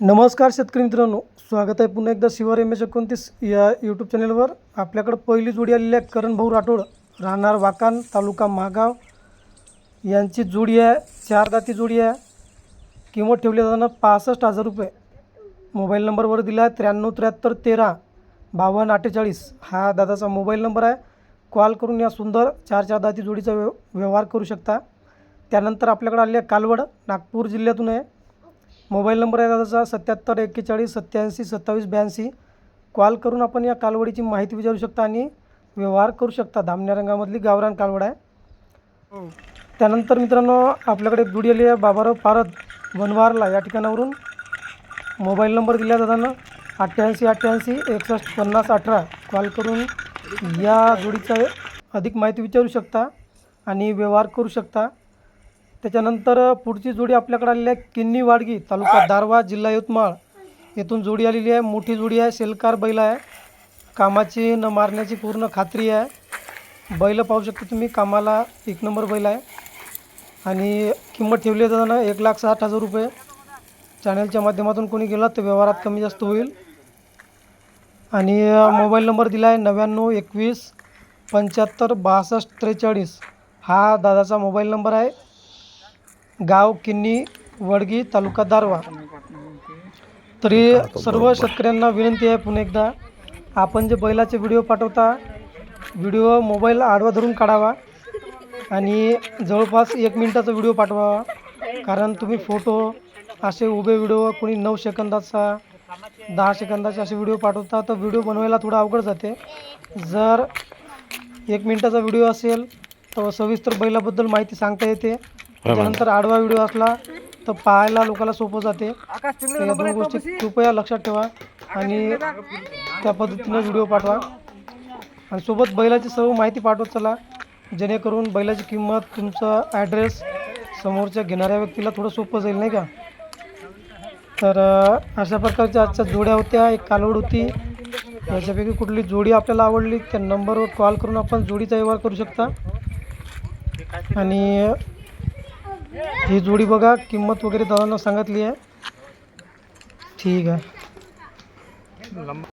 नमस्कार शेतकरी मित्रांनो, स्वागत आहे पुन्हा एकदा शिवार MS29 या यूट्यूब चॅनलवर। आपल्याकडे पहिली जोडी आलेली आहे करणभाऊ राठोड, राहणार वाकान, तालुका महागाव यांची जोडी आहे। 4 दाती जोडी आहे। किंमत ठेवली जाताना 65,000 रुपये। मोबाईल नंबरवर दिला आहे 9373135248 हा दादाचा मोबाईल नंबर आहे। कॉल करून या सुंदर 4 दाती जोडीचा व्यवहार करू शकता। त्यानंतर आपल्याकडे आलेली आहे कालवड, नागपूर जिल्ह्यातून आहे। मोबाईल नंबर आहे दादाचा 7741872782। कॉल करून आपण या कालवडीची माहिती विचारू शकता आणि व्यवहार करू शकता। धामण्या रंगामधली गावरान कालवड आहे। त्यानंतर मित्रांनो आपल्याकडे एक जोडी आली आहे बाबाराव पारद, वनवारला या ठिकाणावरून। मोबाईल नंबर दिला दादांना 8888615018। कॉल करून या जोडीचा अधिक माहिती विचारू शकता आणि व्यवहार करू शकता। त्याच्यानंतर पुढची जोडी आपल्याकडे आलेली आहे किन्नी वाडगी, तालुका दारवा, जिल्हा यवतमाळ येथून जोडी आलेली आहे। मोठी जोडी आहे, सेलकार बैल आहे। कामाची न मारण्याची पूर्ण खात्री आहे। बैल पाहू शकता तुम्ही, कामाला 1 नंबर बैल आहे। आणि किंमत ठेवली आहे दादा 1,60,000 रुपये। चॅनलच्या माध्यमातून कोणी गेला तर व्यवहारात कमी जास्त होईल। आणि मोबाईल नंबर दिला आहे 9921756243 हा दादाचा मोबाईल नंबर आहे। गाव किन्नी वडगी, तालुका दारवा। तरी सर्व शेतकऱ्यांना विनंती आहे पुन्हा एकदा, आपण जे बैलाचे व्हिडिओ पाठवता, व्हिडिओ मोबाईल आडवा धरून काढावा आणि जवळपास 1 मिनिटाचा व्हिडिओ पाठवावा। कारण तुम्ही फोटो असे उभे व्हिडिओ कोणी 9 सेकंदाचा 10 सेकंदाचे असे व्हिडिओ पाठवता तर व्हिडिओ बनवायला थोडं अवघड जाते। जर 1 मिनिटाचा व्हिडिओ असेल तर सविस्तर बैलाबद्दल माहिती सांगता येते। त्यानंतर आडवा व्हिडिओ असला तर पाहायला लोकांना सोपं जाते। तर या 2 गोष्टी कृपया लक्षात ठेवा आणि त्या पद्धतीने व्हिडिओ पाठवा। आणि सोबत बैलाची सर्व माहिती पाठवत चला, जेणेकरून बैलाची किंमत, तुमचा ॲड्रेस समोरच्या घेणाऱ्या व्यक्तीला थोडं सोपं जाईल, नाही का। तर अशा प्रकारच्या आजच्या जोड्या होत्या। एक कालवड होती। याच्यापैकी कुठली जोडी आपल्याला आवडली त्या नंबरवर कॉल करून आपण जोडीचा व्यवहार करू शकता। आणि ही जोडी बघा, किंमत वगैरे दादांना सांगितली आहे। ठीक आहे।